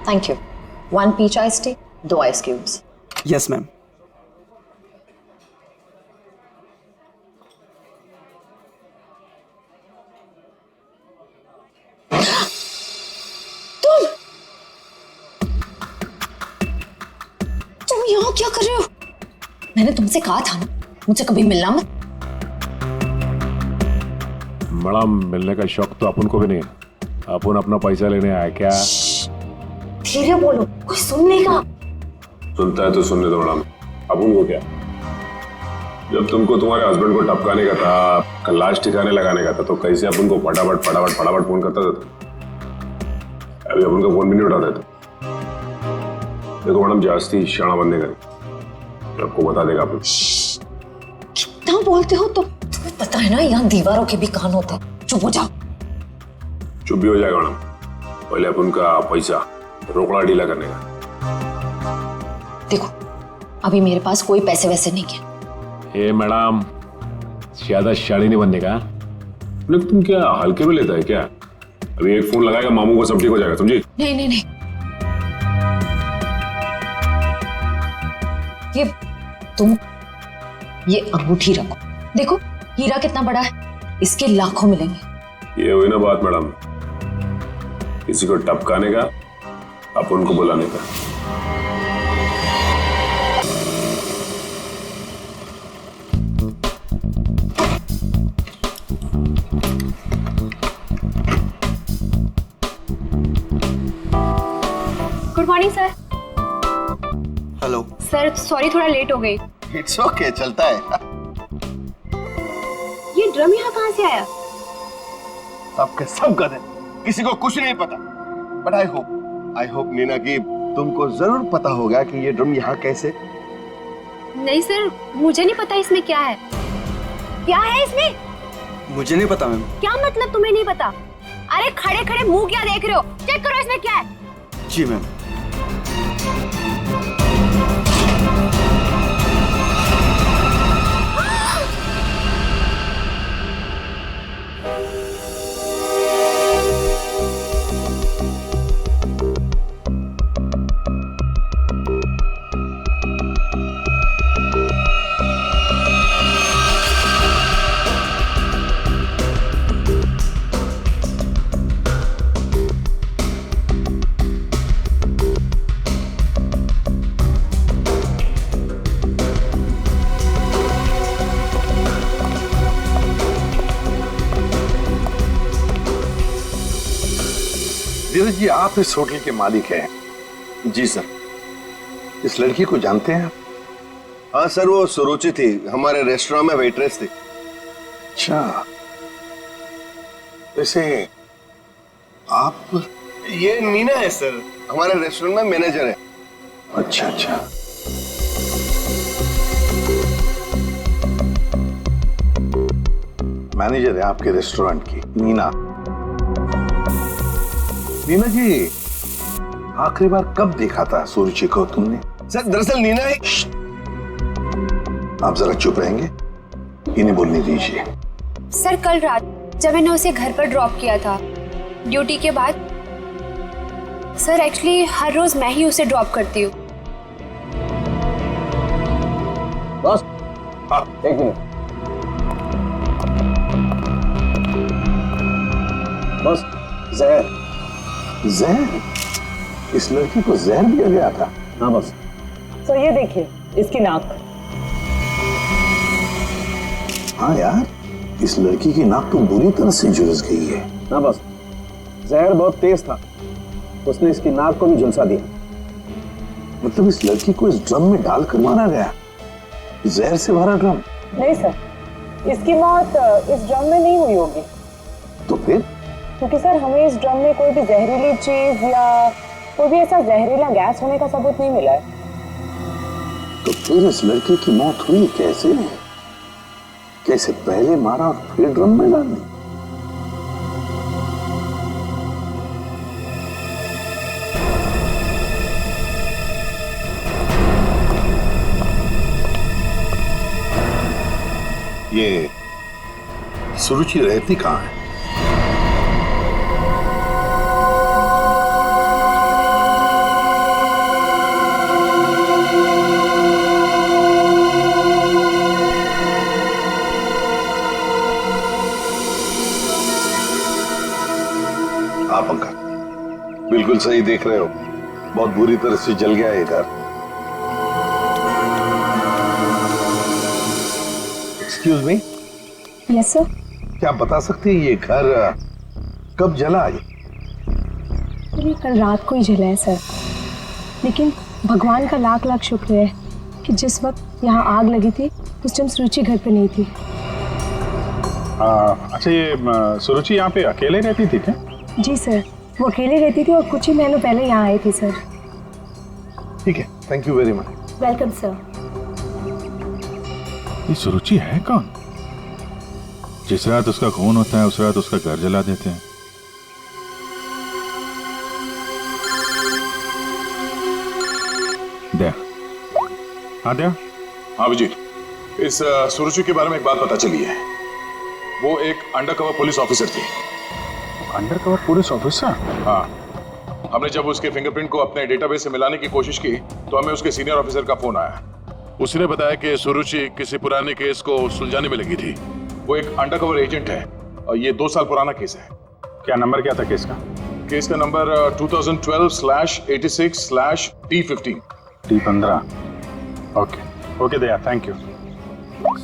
Thank you. 1 peach ice tea, 2 ice cubes. Yes ma'am. तुम यहाँ क्या कर रहे हो? मैंने तुमसे कहा था ना मुझसे कभी मिलना मत। मैडम, मिलने का शौक तो अपन को भी नहीं है। अपन अपना पैसा लेने आए क्या? धीरे बोलो, कोई सुन लेगा। सुनता है तो सुनने दो मैडम। अपन को क्या? जब तुमको तुम्हारे हस्बैंड को टपकाने का था, लाश ठिकाने लगाने का था, तो कैसे अपन को फटाफट फटाफट फटाफट फोन करता था? अभी अपन का फोन भी नहीं उठा रहे थे। देखो मैडम, जास्ती शाना बनने का आपको बता देगा अपन। कितना बोलते हो तुम? तुम्हें पता है ना यहाँ दीवारों के भी कान होते हैं। चुप हो जाओ। चुप भी हो जाएगा मैडम। पहले अपन का पैसा रोकड़ा ढीला करने का। देखो, अभी मेरे पास कोई पैसे वैसे नहीं है। ए मैडम, ज्यादा शाड़ी नहीं बनने का। लेकिन तुम क्या हल्के में लेता है क्या? अभी एक फोन लगाएगा मामू को, सब ठीक हो जाएगा, समझी? नहीं नहीं नहीं, ये अंगूठी रखो। देखो हीरा कितना बड़ा है, इसके लाखों मिलेंगे। ये हुई ना बात मैडम, किसी को टपकाने का, अपन को बुलाने का। Good morning sir. Hello sir sorry, थोड़ा लेट हो गई। इट्स ओके, चलता है। ये ड्रम यहाँ कहाँ से आया? सबके सब गधे, किसी को कुछ नहीं पता। बट आई होप नीना कि तुमको जरूर पता होगा कि ये ड्रम यहाँ कैसे। नहीं सर, मुझे नहीं पता इसमें क्या है। क्या है इसमें? मुझे नहीं पता मैम। क्या मतलब तुम्हें नहीं पता? अरे खड़े खड़े मुंह क्या देख रहे हो? चेक करो इसमें क्या है। जी मैम। धीरज जी, आप इस होटल के मालिक हैं? जी सर। इस लड़की को जानते हैं आप? हाँ सर, वो सुरुचि थी, हमारे रेस्टोरेंट में वेट्रेस थी। अच्छा, वैसे आप? ये नीना है सर, हमारे रेस्टोरेंट में मैनेजर है। अच्छा अच्छा। मैनेजर है आपके रेस्टोरेंट की, नीना। नीना जी, आखिरी बार कब देखा था सुरुचि को तुमने? सर दरअसल नीना है। आप जरा चुप रहेंगे, इन्हें बोलने दीजिए। सर कल रात जब मैंने उसे घर पर ड्रॉप किया था ड्यूटी के बाद। सर एक्चुअली हर रोज मैं ही उसे ड्रॉप करती हूँ। बस हाँ, एक मिनट बस। जहर? जहर? इस लड़की को जहर दिया गया था? हाँ बस। तो ये देखिए इसकी नाक। हाँ यार, इस लड़की की नाक तो बुरी तरह से झुलस गई है। हाँ बस, जहर बहुत तेज था, उसने इसकी नाक को भी झुलसा दिया। मतलब इस लड़की को इस ड्रम में डाल कर मारा गया? जहर से भरा ड्रम? नहीं सर, इसकी मौत इस ड्रम में नहीं हुई होगी। तो फिर? क्योंकि सर हमें इस ड्रम में कोई भी जहरीली चीज या कोई भी ऐसा जहरीला गैस होने का सबूत नहीं मिला है। तो फिर इस लड़की की मौत हुई कैसे? कैसे पहले मारा और फिर ड्रम में डाल दी? ये सुरुचि रहती कहाँ है? बिल्कुल सही देख रहे हो, बहुत बुरी तरह से जल गया है घर। Excuse me, yes sir. क्या आप बता सकते हैं ये घर कब जला? ये कल रात को ही जला है सर, लेकिन भगवान का लाख लाख शुक्र है कि जिस वक्त यहाँ आग लगी थी उस टाइम सुरुचि घर पे नहीं थी। अच्छा, ये सुरुचि यहाँ पे अकेले रहती थी क्या? जी सर, वो अकेले रहती थी और कुछ ही महीनों पहले यहाँ आई थी सर। ठीक है, thank you very much. Welcome sir. ये सुरुचि है कौन? जिस रात उसका खून होता है उस रात उसका घर जला देते हैं। दया, हाँ दया। हाँ विजय, इस सुरुचि के बारे में एक बात पता चली है। वो एक अंडरकवर पुलिस ऑफिसर थी। Undercover police officer? हाँ, हमने जब उसके फिंगरप्रिंट को अपने डेटाबेस से मिलाने की कोशिश की तो हमें उसके सीनियर ऑफिसर का फोन आया। उसने बताया कि सुरुचि किसी पुराने केस को सुलझाने में लगी थी। वो एक अंडरकवर एजेंट है और ये 2 साल पुराना केस है। क्या नंबर क्या था केस का? केस का number 2012/86/T15। T15। Okay Daya, thank you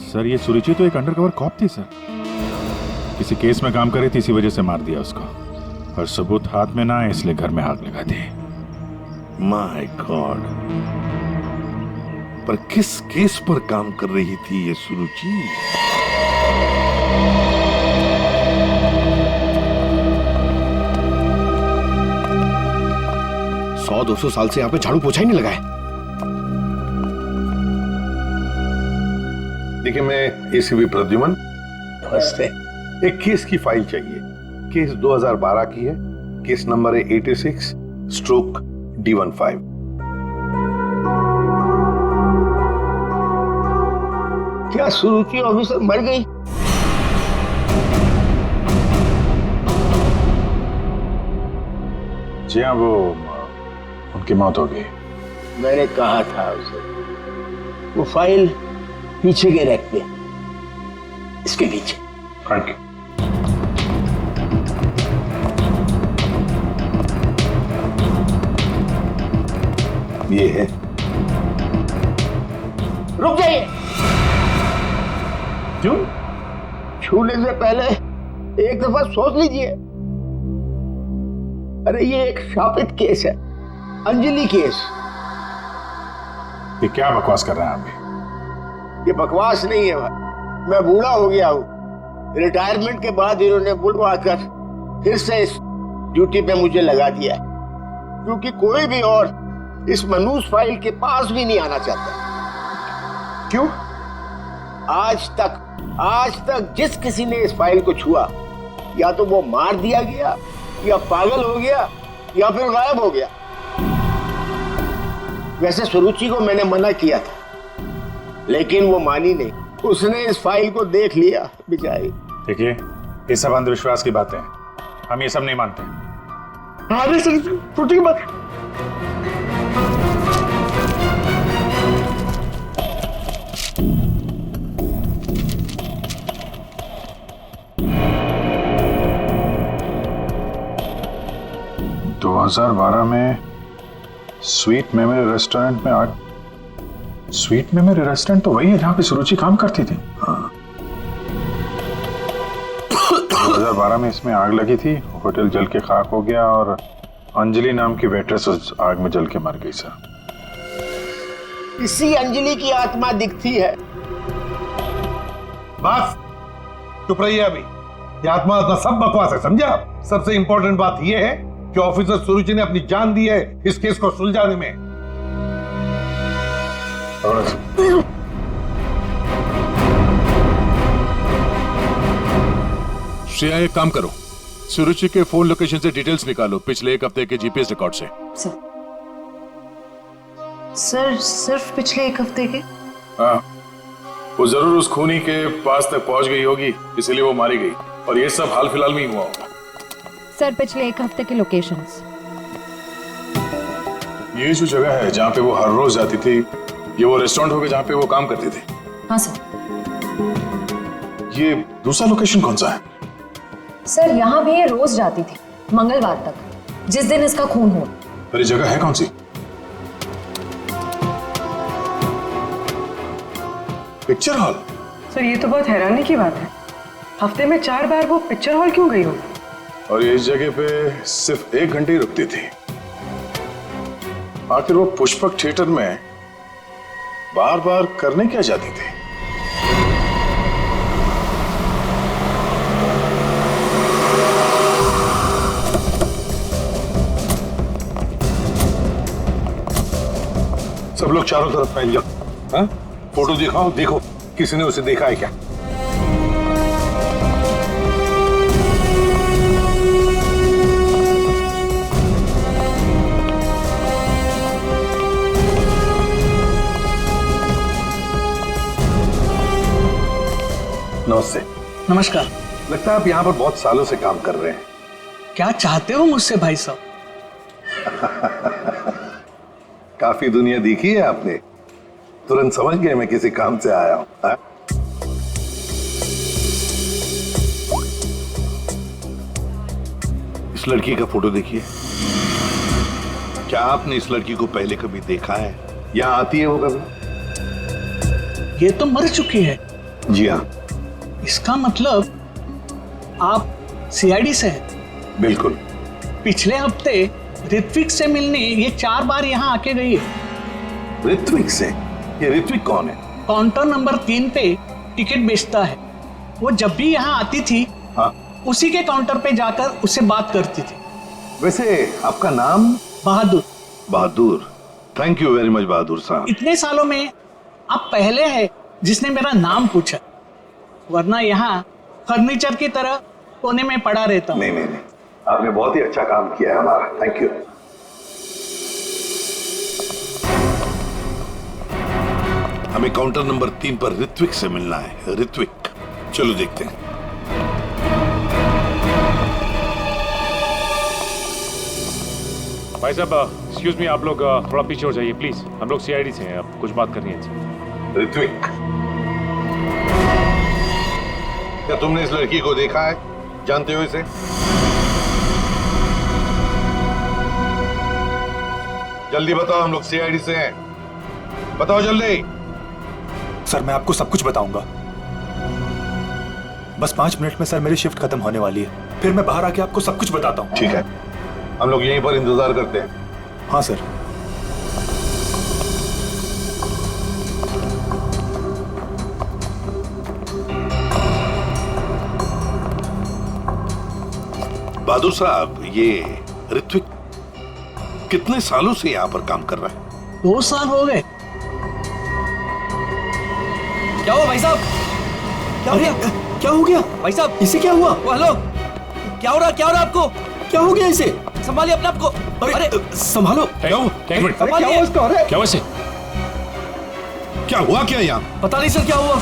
sir. ये सुरुचि तो एक अंडरकवर कॉप थी सर, किसी केस में काम कर रही थी, इसी वजह से मार दिया उसको, और सबूत हाथ में ना है इसलिए घर में आग लगा दी। माय गॉड, पर किस केस पर काम कर रही थी ये सुरुचि? 100-200 साल से यहाँ पे झाड़ू पोछा ही नहीं लगा है। देखिए, मैं एसीपी प्रद्युमन। नमस्ते। एक केस की फाइल चाहिए। केस 2012 की है, केस नंबर है 86/D15। क्या सुरुचि ऑफिसर मर गई? जी हाँ, वो उनकी मौत हो गई। मैंने कहा था उसे, वो फाइल पीछे के रैक पे, इसके पीछे। Thank you. ये है। रुक जाइए। क्यों? छूने से पहले एक दफा सोच लीजिए। अरे ये एक शापित केस है, अंजलि केस। ये क्या बकवास कर रहे हैं आप भी? ये बकवास नहीं है भाई, मैं बूढ़ा हो गया हूँ। रिटायरमेंट के बाद इन्होंने बुलवा कर फिर से इस ड्यूटी पे मुझे लगा दिया है, क्योंकि कोई भी और इस मनूस फाइल के पास भी नहीं आना चाहता। क्यों? आज तक जिस किसी ने इस फाइल को छुआ, या तो वो मार दिया गया, या पागल हो गया, या फिर गायब हो गया। वैसे सुरुचि को मैंने मना किया था, लेकिन वो मानी नहीं। उसने इस फाइल को देख लिया बेचारी। देखिए, ये सब अंधविश्वास की बातें हैं, हम ये सब नहीं मानते। अरे सर, सुरुचि की बात। तो 2012 में स्वीट मेमोरी रेस्टोरेंट में आग। स्वीट मेमोरी रेस्टोरेंट तो वही है जहां पे सुरुचि काम करती थी। हाँ। 2012 में इसमें आग लगी थी, होटल जल के खाक हो गया और अंजलि नाम की वेट्रेस उस आग में जल के मर गई सर। इसी अंजलि की आत्मा दिखती है। बस चुप रहिए अभी। ये आत्मा सब बकवास है, समझा? सबसे इंपॉर्टेंट बात यह है कि ऑफिसर सुरुचि ने अपनी जान दी है इस केस को सुलझाने में। श्रेया, एक काम करो, सुरुचि के फोन लोकेशन से डिटेल्स निकालो पिछले 1 हफ्ते के जीपीएस रिकॉर्ड से। सर सिर्फ पिछले 1 हफ्ते के? हाँ, वो जरूर उस खूनी के पास तक पहुंच गई होगी, इसलिए वो मारी गई, और ये सब हाल फिलहाल में ही हुआ होगा। सर पिछले 1 हफ्ते के लोकेशंस। ये जो जगह है जहाँ पे वो हर रोज जाती थी, ये वो रेस्टोरेंट होगा जहाँ पे वो काम करती थी? हाँ सर। ये दूसरा लोकेशन कौन सा है? सर यहाँ भी ये रोज जाती थी, मंगलवार तक। जिस दिन इसका खून हो। मेरी जगह है कौन सी? Picture hall. सर ये तो बहुत हैरानी की बात है, हफ्ते में 4 बार वो पिक्चर हॉल क्यों गई होगी? और ये इस जगह पे सिर्फ 1 घंटे ही रुकती थी। आखिर वो पुष्पक थिएटर में बार बार करने क्या जाती थी? सब लोग चारों तरफ फैल जाओ। हाँ? फोटो दिखाओ, देखो किसी ने उसे देखा है क्या? नमस्ते। नमस्कार। लगता है आप यहाँ पर बहुत सालों से काम कर रहे हैं। क्या चाहते हो मुझसे भाई साहब? काफी दुनिया देखी है आपने, तुरंत समझ गए मैं किसी काम से आया हूँ। हाँ? इस लड़की का फोटो देखिए। क्या आपने इस लड़की को पहले कभी देखा है? यहाँ आती है वो कभी? ये तो मर चुकी है। जी हाँ। इसका मतलब आप सीआईडी से हैं? बिल्कुल। पिछले हफ्ते ऋत्विक से मिलने ये 4 बार यहाँ आके गई है। ऋत्विक से? ये ऋत्विक कौन है? काउंटर नंबर 3 पे टिकट बेचता है। वो जब भी यहाँ आती थी, हाँ, उसी के काउंटर पे जाकर उससे बात करती थी। वैसे आपका नाम? बहादुर। बहादुर, थैंक यू वेरी मच बहादुर साहब। इतने सालों में आप पहले हैं जिसने मेरा नाम पूछा, वरना यहाँ फर्नीचर की तरह कोने में पड़ा रहता हूँ। नहीं, आपने बहुत ही अच्छा काम किया है हमारा, थैंक यू। हमें काउंटर नंबर 3 पर ऋत्विक से मिलना है। ऋत्विक, चलो देखते हैं। भाई साहब एक्सक्यूज मी, आप लोग थोड़ा पीछे हो जाइए प्लीज, हम लोग सीआईडी से हैं, आप कुछ बात करनी है इनसे। ऋत्विक, क्या तुमने इस लड़की को देखा है? जानते हो इसे? जल्दी बताओ, हम लोग सीआईडी से हैं, बताओ जल्दी। सर मैं आपको सब कुछ बताऊंगा, बस 5 मिनट में सर मेरी शिफ्ट खत्म होने वाली है, फिर मैं बाहर आके आपको सब कुछ बताता हूँ। ठीक है, हम लोग यहीं पर इंतजार करते हैं। हाँ सर। बहादुर साहब, ये ऋत्विक कितने सालों से यहाँ पर काम कर रहा है? 2 साल हो गए। क्या हुआ भाई साहब? क्या हो गया भाई साहब? इसे क्या हुआ? हेलो, क्या हो रहा आपको? क्या हो गया इसे? संभालिए अपने आप को। अरे संभालो। क्या हुआ? क्या हुआ इसे? क्या हुआ क्या यहाँ? पता नहीं सर क्या हुआ।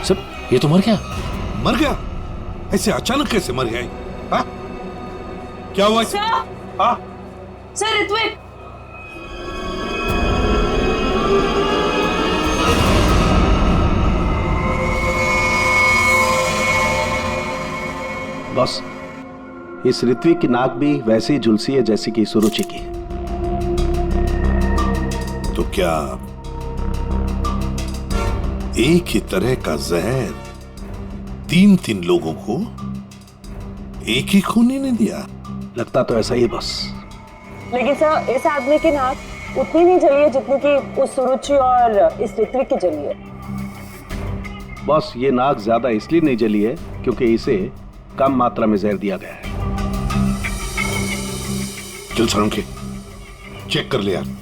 सर ये तो मर गया। मर गया? ऐसे अचानक कैसे मर गया? हाँ? क्या हुआ? हाँ? सर ऋत्विक, बस इस ऋत्विक की नाक भी वैसे ही झुलसी है जैसी कि सुरुचि की। तो क्या एक ही तरह का जहर 3 लोगों को एक ही खूनी ने दिया? लगता तो ऐसा ही है बस। लेकिन सर इस आदमी की नाक उतनी नहीं जली है जितनी कि उस सुरुचि और इस ऋत्विक की जली है। बस ये नाक ज्यादा इसलिए नहीं जली है क्योंकि इसे कम मात्रा में जहर दिया गया है। चल सारंग, चेक कर ले यार।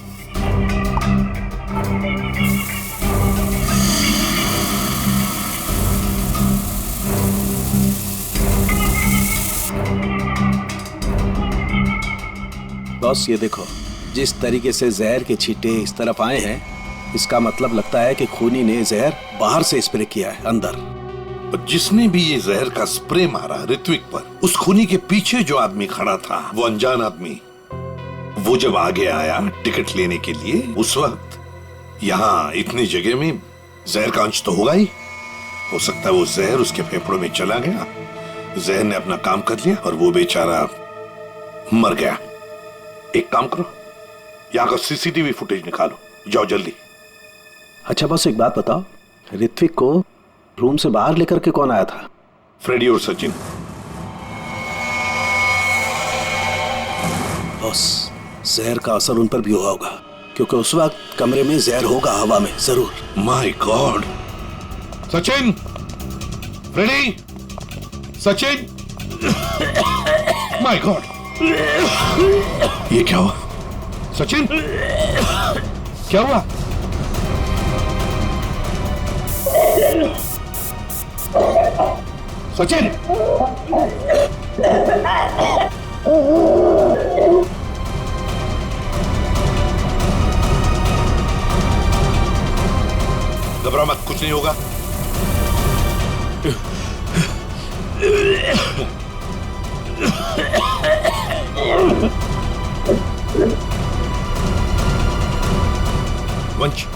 बस ये देखो, जिस तरीके से जहर के छींटे इस तरफ आए हैं, इसका मतलब लगता है कि खूनी ने जहर बाहर से स्प्रे किया है अंदर। जिसने भी ये जहर का स्प्रे मारा ऋत्विक पर, उस खूनी के पीछे जो आदमी खड़ा था, वो अनजान आदमी, वो जब आगे आया टिकट लेने के लिए, उस वक्त यहाँ इतनी जगह में जहर का अंश तो होगा ही। हो सकता है वो जहर उसके फेफड़ों में चला गया, जहर ने अपना काम कर लिया और वो बेचारा मर गया। एक काम करो, यहाँ का सीसीटीवी फुटेज निकालो, जाओ जल्दी। अच्छा बस एक बात बताओ, ऋत्विक को रूम से बाहर लेकर के कौन आया था? फ्रेडी और सचिन। बॉस, जहर का असर उन पर भी हुआ होगा, क्योंकि उस वक्त कमरे में जहर होगा हवा में जरूर। My God. Sachin, Freddie, Sachin, my God, ये क्या हुआ? सचिन, क्या हुआ? सचिन, घबरा मत, कुछ नहीं होगा। वंश,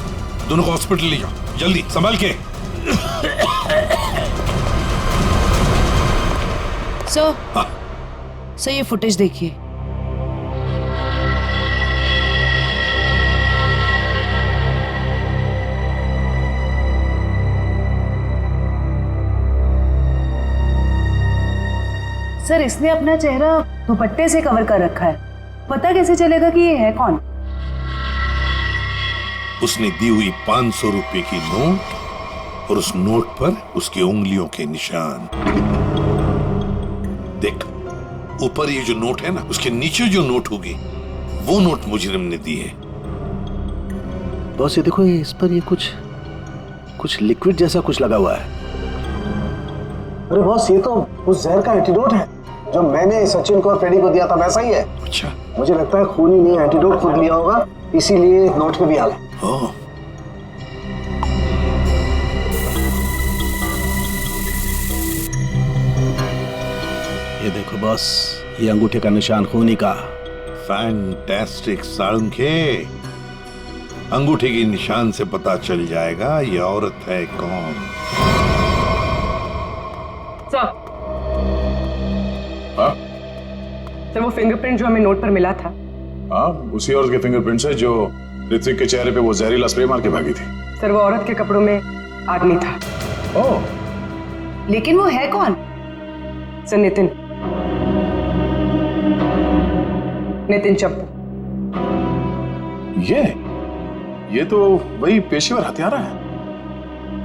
दोनों को हॉस्पिटल ले जाओ, जल्दी, संभाल के। सर, सर ये फुटेज देखिए। सर, इसने अपना चेहरा दुपट्टे से कवर कर रखा है, पता कैसे चलेगा कि ये है कौन? उसने दी हुई 500 रुपए की नोट और उस नोट पर उसकी उंगलियों के निशान। देख, ऊपर ये जो नोट है ना, उसके नीचे जो नोट होगी वो नोट मुजरिम ने दी है। बॉस ये देखो, इस पर ये कुछ लिक्विड जैसा कुछ लगा हुआ है। अरे बॉस, ये तो उस जहर का एंटीडोट है जो मैंने सचिन को और फ्रेडी को दिया था, वैसा ही है। अच्छा, मुझे लगता है खूनी ने एंटीडोट खुद लिया होगा, इसीलिए नोट पे भी हाल है। ये देखो बॉस, ये अंगूठे का निशान खूनी का। फैंटास्टिक साळुंखे, अंगूठे के निशान से पता चल जाएगा ये औरत है कौन। सर, सर वो फिंगरप्रिंट जो हमें नोट पर मिला था, हाँ, उसी औरत के फिंगरप्रिंट्स है जो ऋत्विक के चेहरे पे वो जहरीला स्प्रे मार के भागी थी। सर वो औरत के कपड़ों में आदमी था। ओह, लेकिन वो है कौन? सर नितिन चप्पू। ये तो वही पेशेवर हत्यारा है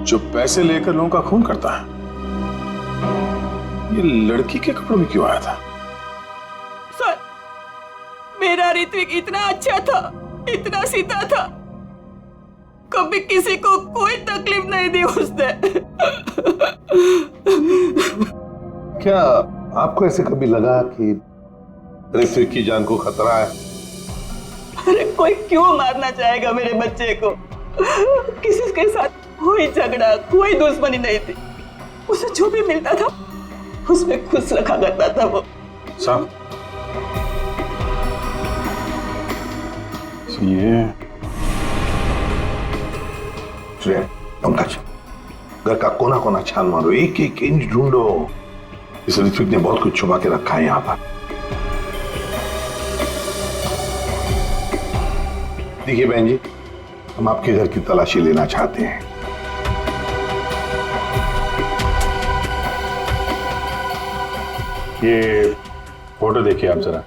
जो पैसे लेकर लोगों का खून करता है। ये लड़की के कपड़ों में क्यों आया था? सर, मेरा ऋत्विक इतना अच्छा था, इतना सीधा था, कभी किसी को कोई तकलीफ नहीं दी उसने। क्या आपको ऐसे कभी लगा कि ऋत्विक की जान को खतरा है? अरे कोई क्यों मारना चाहेगा मेरे बच्चे को? किसी के साथ कोई झगड़ा, कोई दुश्मनी नहीं थी। उसे जो भी मिलता था उसमें खुश रखा करता था वो। साहब, ये पंकज, घर का कोना कोना छान मारो, एक एक इंच ढूंढो। इस ऋत्विक ने बहुत कुछ छुपा के रखा है यहाँ पर। देखिए बहन जी, हम आपके घर की तलाशी लेना चाहते हैं। ये फोटो देखिए आप जरा।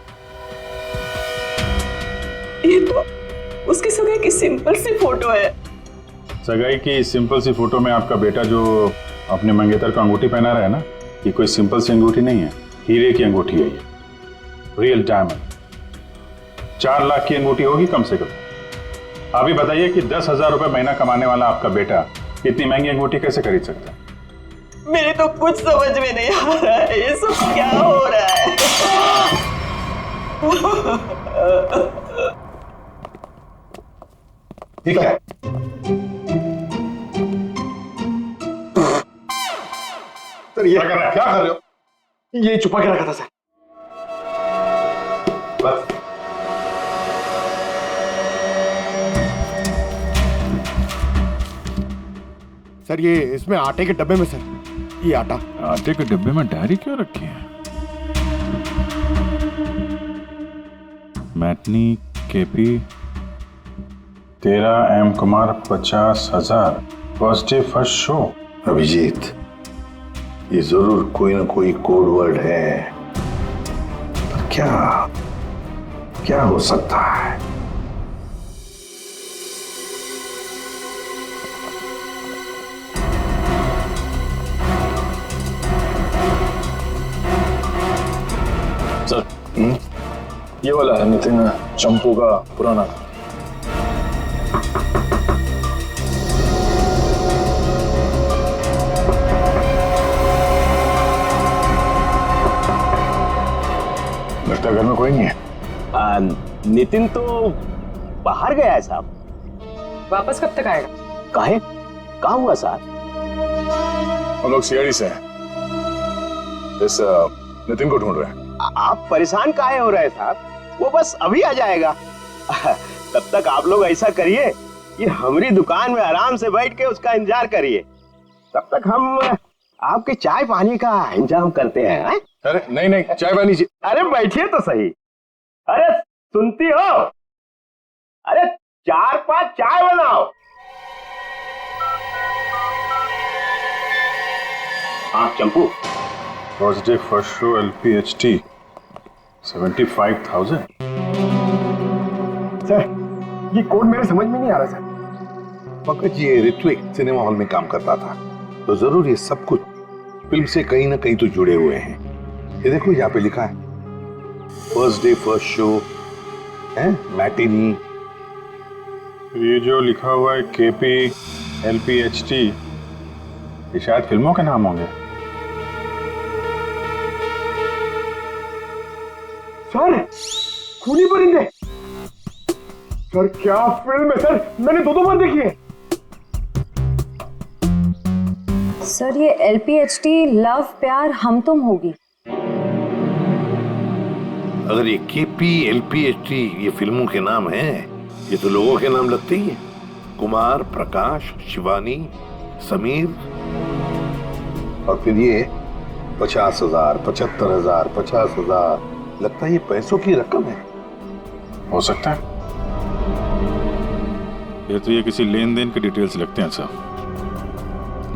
ये तो उसकी सगाई की सिंपल सी फोटो है। सगाई की सिंपल सी फोटो में आपका बेटा जो अपने मंगेतर को अंगूठी पहना रहा है ना, ये कोई सिंपल सी अंगूठी नहीं है, हीरे की अंगूठी है ये, रियल डायमंड। 4 लाख की अंगूठी होगी कम से कम। अभी बताइए कि 10,000 रुपए महीना कमाने वाला आपका बेटा इतनी महंगी अंगूठी कैसे खरीद सकता है? मेरे तो कुछ समझ में नहीं आ रहा है, ये सब क्या हो रहा है? ठीक है, सर ये क्या कर रहे हो? ये छुपा के रखा था सर। बस सर ये इसमें आटे के डब्बे में सर, ये आटा। आटे के डब्बे में डायरी क्यों रखी है? Matinee KP 13 Kumar 50,000 first day first show. Abhijeet, ये जरूर कोई ना कोई कोड वर्ड है, पर क्या क्या हो सकता है? सर, ये वाला है नितिन चंपू का पुराना। लगता है घर में कोई नहीं है। नितिन तो बाहर गया है साहब। वापस कब तक आएगा? काहे? कहाँ हुआ साहब? हम लोग सीआईडी से हैं, इस नितिन को ढूंढ रहे हैं। आप परेशान काहे हो रहे हैं साहब? वो बस अभी आ जाएगा। तब तक आप लोग ऐसा करिए कि हमारी दुकान में आराम से बैठ के उसका इंतजार करिए, तब तक हम आपके चाय पानी का इंतजाम करते हैं। अरे नहीं नहीं, चाय पानी। अरे बैठिए तो सही। अरे सुनती हो? अरे 4-5 चाय बनाओ। हाँ Champu, first day first show LPHT 75,000। Sir ये कोड मेरे समझ में नहीं आ रहा सर। पंकज, ये ऋत्विक सिनेमा हॉल में काम करता था, तो जरूर ये सब कुछ फिल्म से कहीं ना कहीं तो जुड़े हुए हैं। ये देखो यहाँ पे लिखा है फर्स्ट डे फर्स्ट शो है, मैटिनी। ये जो लिखा हुआ है KP LPHT, ये शायद फिल्मों के नाम होंगे। सर खूनी परिंदे, सर क्या फिल्म है सर, मैंने 2 बार देखी है। सर ये LPHT लव प्यार हम तुम होगी। अगर ये KP LPHT ये फिल्मों के नाम हैं, ये तो लोगों के नाम लगते ही हैं। कुमार, प्रकाश, शिवानी, समीर, और फिर ये 50,000, 75,000, 50,000, लगता है ये पैसों की रकम है। हो सकता है। ये तो ये किसी लेन देन के डिटेल्स लगते हैं सर,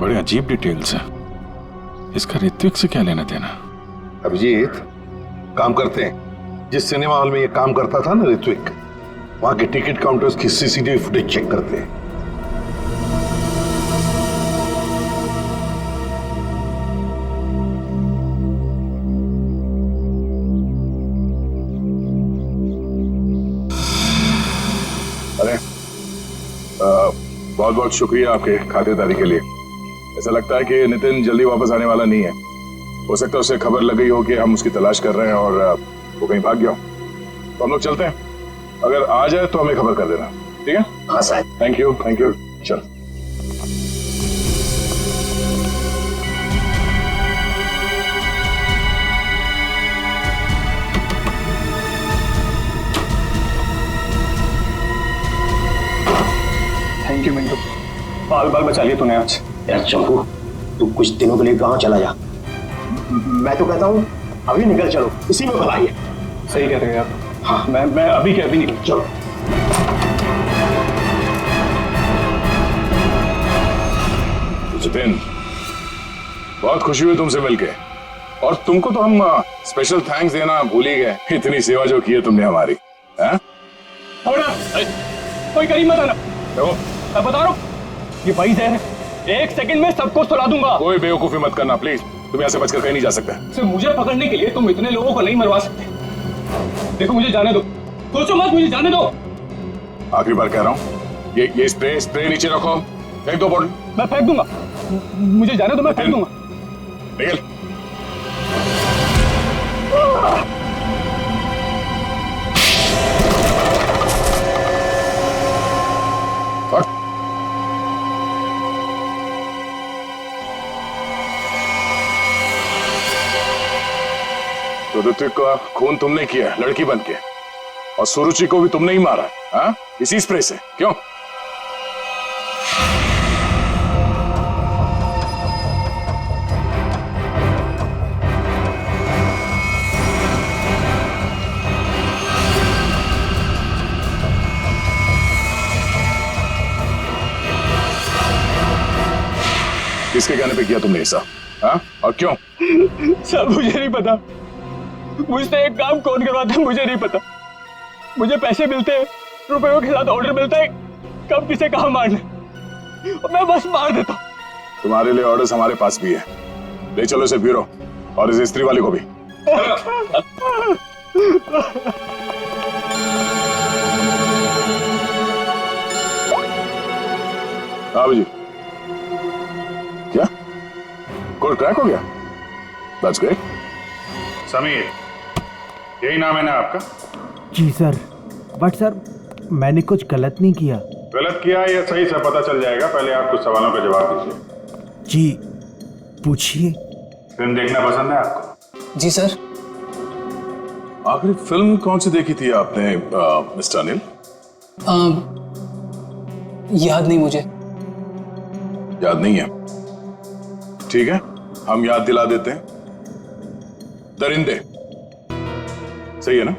बड़े अजीब डिटेल्स हैं। इसका ऋत्विक से क्या लेना देना? अभिजीत, काम करते हैं, जिस सिनेमा हॉल में ये काम करता था ना ऋत्विक, वहां के टिकट काउंटर्स की CCTV फुटेज चेक करते हैं। अरे बहुत बहुत शुक्रिया आपके खातिरदारी के लिए। ऐसा लगता है कि नितिन जल्दी वापस आने वाला नहीं है। हो सकता है उसे खबर लग गई हो कि हम उसकी तलाश कर रहे हैं और वो कहीं भाग गया हो। तो हम लोग चलते हैं, अगर आ जाए तो हमें खबर कर देना, ठीक है? हाँ sir. Thank you thank you. चल। थैंक यू मिंटू, बाल बाल बचा लिया तूने आज। यार चंपू, तू कुछ दिनों के लिए गांव चला जा। मैं तो कहता हूँ अभी निकल चलो, इसी में भलाई है। सही कह रहे हैं आप। हाँ, मैं अभी के अभी निकल। चलो। जितेन, बहुत खुशी हुई तुमसे मिलके, और तुमको तो हम स्पेशल थैंक्स देना भूल ही गए, इतनी सेवा जो की है तुमने हमारी। हैं? कोई करीब मत आना। मैं बता रहा हूँ, ये भाई जहर है, 1 सेकंड में सबको सुला दूंगा। कोई बेवकूफी मत करना प्लीज, तुम यहाँ से बचकर कहीं नहीं जा सकते। सिर्फ मुझे पकड़ने के लिए तुम इतने लोगों को नहीं मरवा सकते। देखो मुझे जाने दो, सोचो मत, मुझे जाने दो। आखिरी बार कह रहा हूँ, ये स्प्रे नीचे रखो, फेंक दो बोतल। मैं फेंक दूंगा, मुझे जाने दो, मैं फेंक दूंगा। निकल। तो ऋत्विक का खून तुमने किया लड़की बन के, और सुरुचि को भी तुमने ही मारा, हाँ? इसी स्प्रे से, क्यों? किसके कहने पे किया तुमने ऐसा? हाँ? और क्यों? सर मुझे नहीं पता, मुझसे एक काम कौन करवाता है मुझे नहीं पता। मुझे पैसे मिलते हैं, रुपयों के साथ ऑर्डर मिलता है कब किसे कहाँ मारना, और मैं बस मार देता हूँ। तुम्हारे लिए ऑर्डर्स हमारे पास भी है। ले चलो इसे ब्यूरो, और इस स्त्री वाले को भी। हाँ जी, क्या कोड क्रैक हो गया? That's great. समीर, यही नाम है ना आपका? जी सर, बट सर मैंने कुछ गलत नहीं किया। गलत किया या सही से पता चल जाएगा, पहले आप कुछ सवालों का जवाब दीजिए। जी पूछिए। फिल्म देखना पसंद है आपको? जी सर। आखिरी फिल्म कौन सी देखी थी आपने मिस्टर अनिल? याद नहीं मुझे। याद नहीं है? ठीक है, हम याद दिला देते हैं। दरिंदे सही है ना?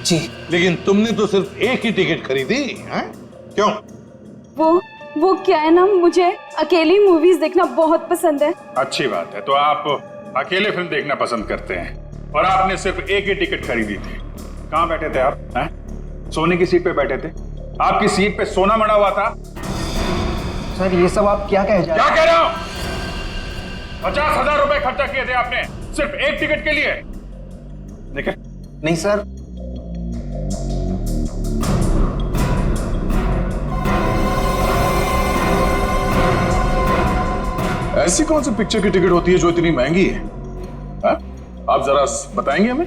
जी। लेकिन तुमने तो सिर्फ एक ही टिकट खरीदी है, क्यों? वो क्या है ना, मुझे अकेली मूवीज देखना बहुत पसंद है। अच्छी बात है, तो आप अकेले फिल्म देखना पसंद करते हैं, और आपने सिर्फ एक ही टिकट खरीदी थी। कहाँ बैठे थे आप? हैं? सोने की सीट पे बैठे थे? आपकी सीट पे सोना मड़ा हुआ था? सर ये सब आप क्या कह क्या कह रहे हो? 50,000 रुपए खर्चा किए थे आपने सिर्फ एक टिकट के लिए। देखिए नहीं सर। ऐसी कौन सी पिक्चर की टिकट होती है जो इतनी महंगी है? हा? आप जरा बताएंगे हमें?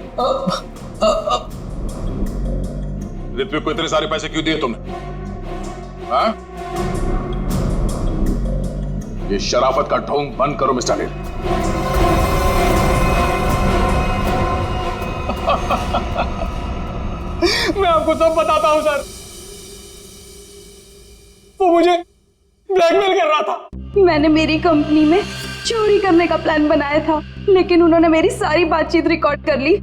ऋत्विक को इतने सारे पैसे क्यों दिए तुमने? हा? ये शराफत का ढोंग बंद करो मिस्टर अनिल। मैं आपको सब बताता हूं सर, वो मुझे ब्लैकमेल कर रहा था। मैंने मेरी कंपनी में चोरी करने का प्लान बनाया था, लेकिन उन्होंने मेरी सारी बातचीत रिकॉर्ड कर ली।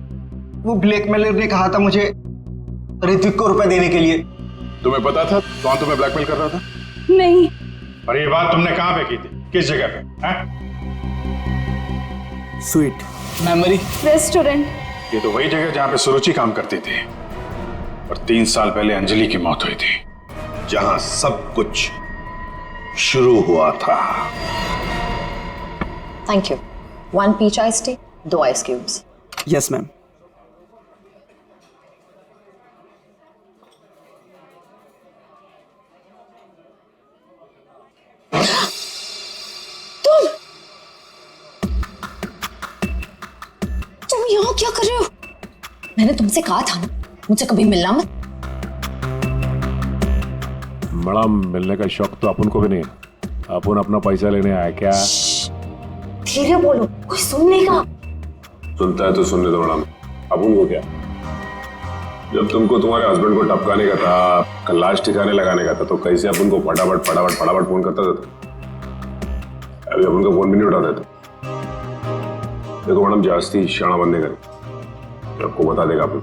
वो ब्लैकमेलर ने कहा था मुझे ऋत्विक को रुपए देने के लिए। तुम्हें पता था कौन तुम्हें ब्लैकमेल कर रहा था? नहीं। और ये बात तुमने कहां पे की थी? किस जगह पे? हैं? Sweet memory restaurant. ये तो वही जगह जहां पे सुरुचि काम करती थी, और 3 साल पहले अंजलि की मौत हुई थी। जहां सब कुछ शुरू हुआ था। Thank you. 1 peach ice tea, 2 ice cubes. Yes ma'am. तुम यहाँ क्या कर रहे हो? मैंने तुमसे कहा था ना मुझसे कभी मिलना मत। मैडम, मिलने का शौक तो अपन को भी नहीं है। अपन अपना पैसा लेने आया क्या? धीरे बोलो, कोई सुन लेगा। सुनता है तो सुनने दो मैडम। अपन को क्या? जब तुमको तुम्हारे हस्बैंड को टपकाने का था, खल्लाश ठिकाने लगाने का था, तो कैसे अपन को फटाफट फटाफट फटाफट फोन करता था? अभी अपन का फोन भी नहीं उठाते थे। देखो मैडम, जास्ती शाना बंदे करें, आपको बता देगा अपन।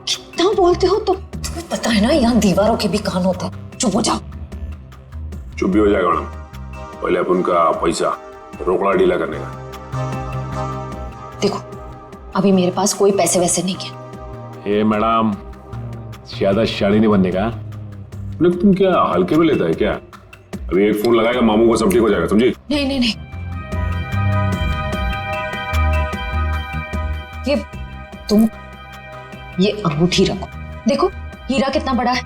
कितना बोलते हो तुम? तुम्हें पता है ना यहाँ दीवारों के भी कान होते हैं। चुप हो जाओ। चुप भी हो जाएगा मैडम, पहले अपन का पैसा रोकड़ा ढीला करने का। देखो अभी मेरे पास कोई पैसे वैसे नहीं है। ए मैडम, ज्यादा शाड़ी नहीं बनने का। लेकिन तुम क्या हल्के में लेता है क्या? अभी एक फोन लगाएगा मामू को सब ठीक हो जाएगा, समझी? नहीं नहीं नहीं, ये अंगूठी रखो। देखो हीरा कितना बड़ा है,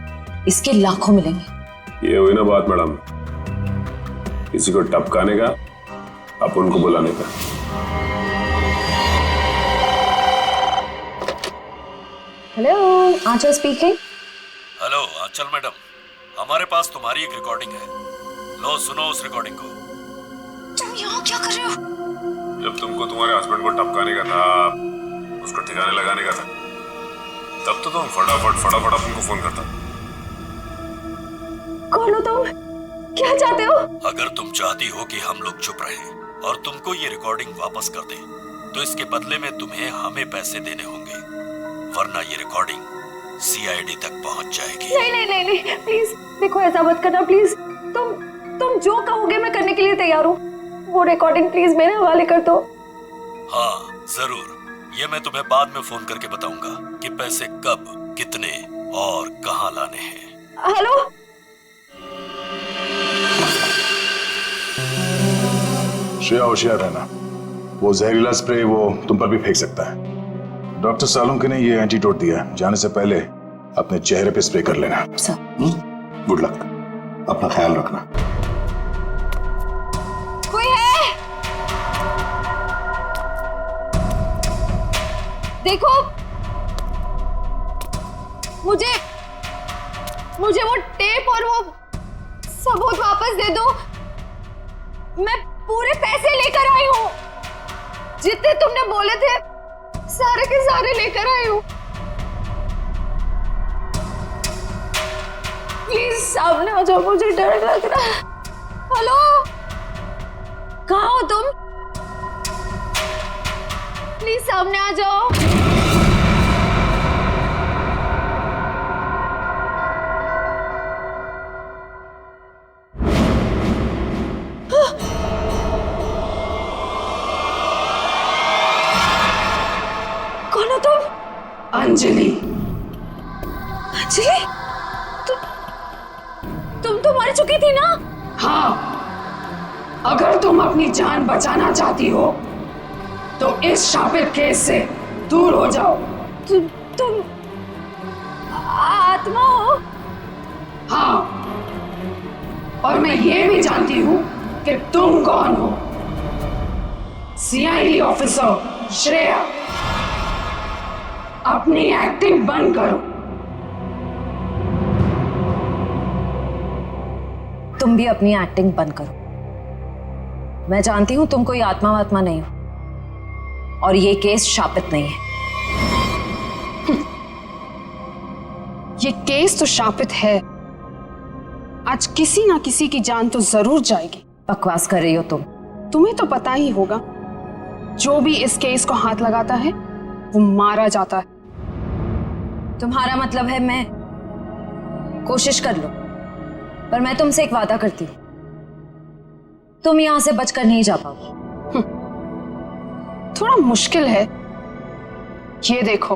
इसके लाखों मिलेंगे। ये हुई ना बात मैडम, किसी को टपकाने का, अपन को बुलाने का। हेलो, आंचल स्पीकिंग। हेलो आंचल मैडम, हमारे पास तुम्हारी एक रिकॉर्डिंग है, लो सुनो उस रिकॉर्डिंग को। तुम यहाँ क्या कर रहे हो? जब तुमको तुम्हारे हस्बैंड को टपकाने का था, उसको ठिकाने लगाने का था, तब तो तुम फटाफट अपन को फोन करता। कौन हो तुम? क्या चाहते हो? अगर तुम चाहती हो कि हम लोग चुप रहें और तुमको ये रिकॉर्डिंग वापस कर दें, तो इसके बदले में तुम्हें हमें पैसे देने होंगे, वरना ये रिकॉर्डिंग सीआईडी तक पहुंच जाएगी। नहीं नहीं नहीं नहीं, प्लीज देखो ऐसा मत करना प्लीज। तुम जो कहोगे मैं करने के लिए तैयार हूँ। वो रिकॉर्डिंग प्लीज मेरे हवाले कर दो। हाँ जरूर, ये मैं तुम्हें बाद में फोन करके बताऊंगा कि पैसे कब, कितने और कहाँ लाने हैं। हेलो, श्रेया होशियार रहना, वो जहरीला स्प्रे वो तुम पर भी फेंक सकता है। डॉक्टर सालुंके ने ये एंटीडोट दिया, जाने से पहले अपने चेहरे पे स्प्रे कर लेना। गुड लक, अपना ख्याल रखना। कोई है? देखो, मुझे वो टेप और वो सबूत वापस दे दो। मैं पूरे पैसे लेकर आई हूँ, जितने तुमने बोले थे सारे के सारे लेकर आई हूँ। प्लीज सामने आ जाओ, मुझे डर लग रहा है। हेलो, कहाँ हो तुम? प्लीज सामने आ जाओ। कौन हो तुम? अंजलि। अंजलि, तुम तो मर चुकी थी ना? हाँ, अगर तुम अपनी जान बचाना चाहती हो तो इस शापित केस से दूर हो जाओ। तुम आत्मा हो? हाँ, और मैं ये भी जानती हूँ कि तुम कौन हो। सीआईडी ऑफिसर श्रेया, अपनी एक्टिंग बंद करो। तुम भी अपनी एक्टिंग बंद करो। मैं जानती हूं तुम कोई आत्मा वात्मा नहीं हो, और ये केस शापित नहीं है। ये केस तो शापित है। आज किसी ना किसी की जान तो जरूर जाएगी। बकवास कर रही हो तुम। तुम्हें तो पता ही होगा, जो भी इस केस को हाथ लगाता है वो मारा जाता है। तुम्हारा मतलब है मैं कोशिश कर लो, पर मैं तुमसे एक वादा करती हूँ, तुम यहां से बचकर नहीं जा पाओगी। थोड़ा मुश्किल है। ये देखो,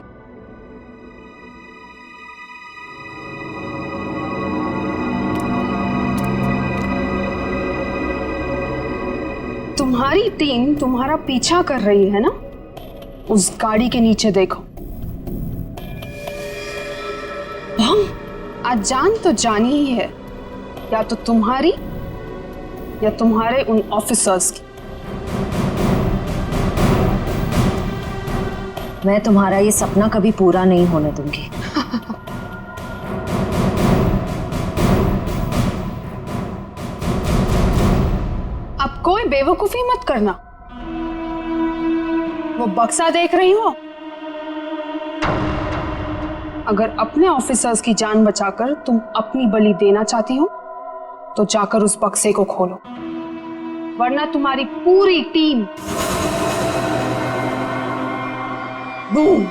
तुम्हारी टीम तुम्हारा पीछा कर रही है ना? उस गाड़ी के नीचे देखो। आज जान तो जानी ही है, या तो तुम्हारी या तुम्हारे उन ऑफिसर्स की। मैं तुम्हारा ये सपना कभी पूरा नहीं होने दूंगी। अब कोई बेवकूफी मत करना। वो बक्सा देख रही हो? अगर अपने ऑफिसर्स की जान बचाकर तुम अपनी बलि देना चाहती हो तो जाकर उस बक्से को खोलो, वरना तुम्हारी पूरी team boom.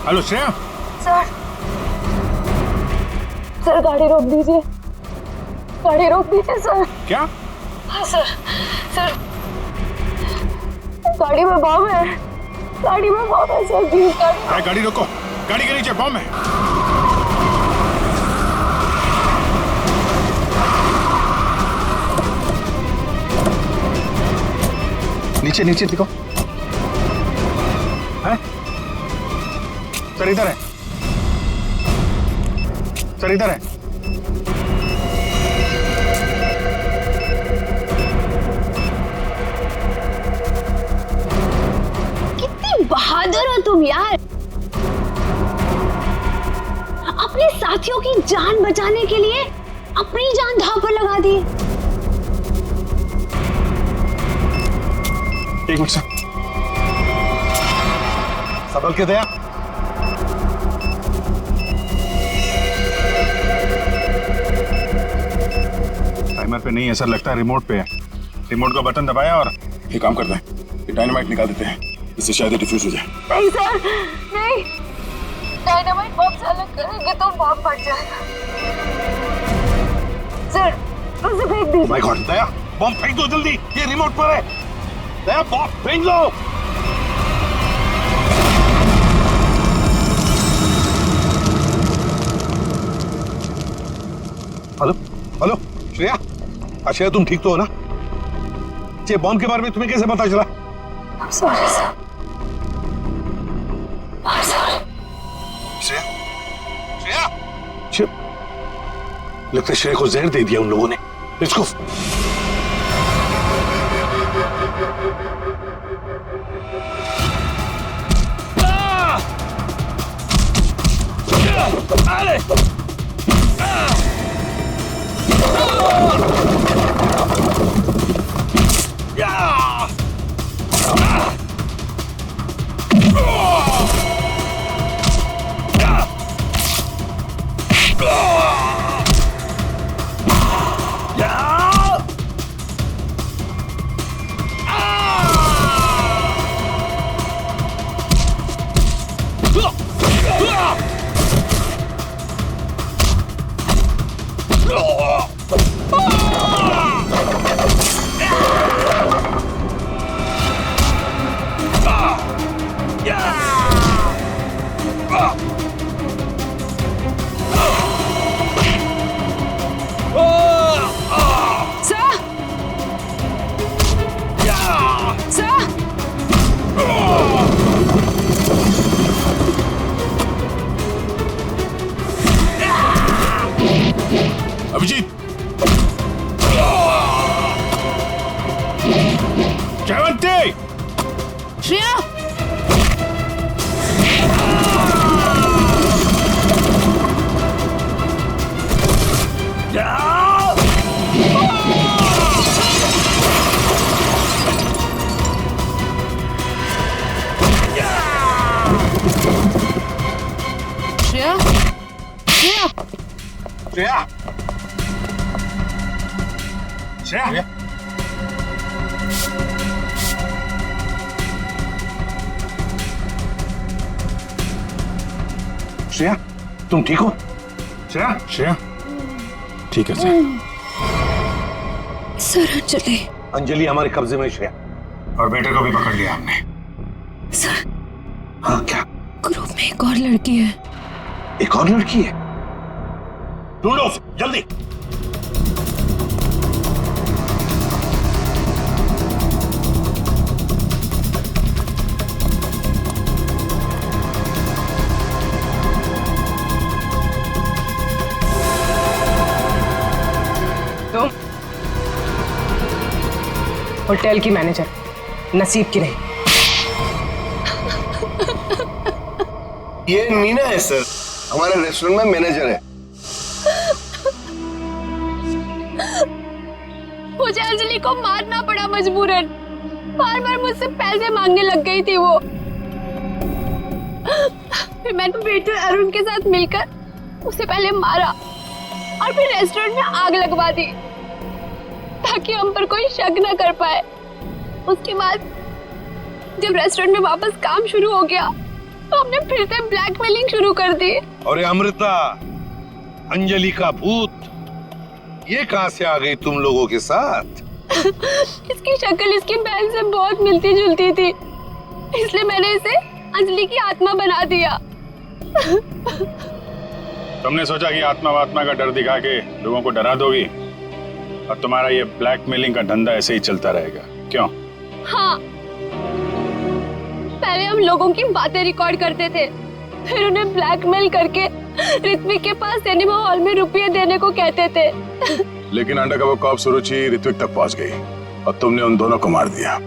Hello Shreya. Sir गाड़ी रोक दीजिए, गाड़ी रोक दीजिए सर। क्या? हाँ सर, गाड़ी में बम है, गाड़ी में बम है सर। प्लीज गाड़ी रोको, गाड़ी के नीचे बम है। नीचे नीचे दिखो। सर इधर है, सर इधर है। बहादुर हो तुम यार, अपने साथियों की जान बचाने के लिए अपनी जान दांव पर लगा दी। एक मिनट संभल के दया। टाइमर पे नहीं है सर, लगता है रिमोट पे है। रिमोट का बटन दबाया और ये काम करते हैं, ये डायनामाइट निकाल देते हैं, इससे शायद डिफ्यूज हो जाए। नहीं सर, नहीं, डायनामाइट बम से अलग करेंगे तो बम फट जाएगा। सर उसे फेंक दीजिए। माय गॉड दया, बम फेंक दो जल्दी, ये रिमोट पर है। दया बम फेंक दो। हेलो हेलो श्रेया, श्रेया तुम ठीक तो हो ना? ये बॉम्ब के बारे में तुम्हें कैसे पता चला? I'm sorry sir, I'm sorry। Shreya, Shreya, लगता है श्रेया को जहर दे दिया उन लोगों ने। Let's go. अभिजीत, जयवंती, श्रेया, श्रेया, श्रेया, श्रेया, श्रेया, श्रेया तुम ठीक हो? श्रेया, श्रेया ठीक है सर। सर अंजलि, अंजलि हमारे कब्जे में। श्रेया और बेटे को भी पकड़ लिया हमने। सर हाँ क्या? ग्रुप में एक और लड़की है। एक और लड़की है? ढूंढो उसे जल्दी। तुम होटल की मैनेजर, नसीब की नहीं। ये मीना है सर, हमारे रेस्टोरेंट में मैनेजर है। मुझे अंजलि को मारना पड़ा मजबूरन, बार बार मुझसे पैसे मांगने लग गई थी वो। फिर मैंने वेटर अरुण के साथ मिलकर उसे पहले मारा और फिर रेस्टोरेंट में आग लगवा दी ताकि हम पर कोई शक न कर पाए। उसके बाद जब रेस्टोरेंट में वापस काम शुरू हो गया तो हमने फिर से ब्लैकमेलिंग शुरू कर दी। और अमृता, अंजलि का भूत, ये कहां से आ गई तुम लोगों के साथ? इसकी शक्ल इसकी बहन से बहुत मिलती जुलती थी, इसलिए मैंने इसे अंजलि की आत्मा बना दिया। तुमने सोचा कि आत्मा वात्मा का डर दिखा के लोगों को डरा दोगी और तुम्हारा ये ब्लैकमेलिंग का धंधा ऐसे ही चलता रहेगा, क्यों? हाँ, पहले हम लोगों की बातें रिकॉर्ड करते थे, फिर उन्हें ब्लैकमेल करके ऋत्विक के पास सिनेमा हॉल में रुपये देने को कहते थे। लेकिन अंडरकवर कॉप सुरुचि ऋत्विक तक पहुंच गई और तुमने उन दोनों को मार दिया।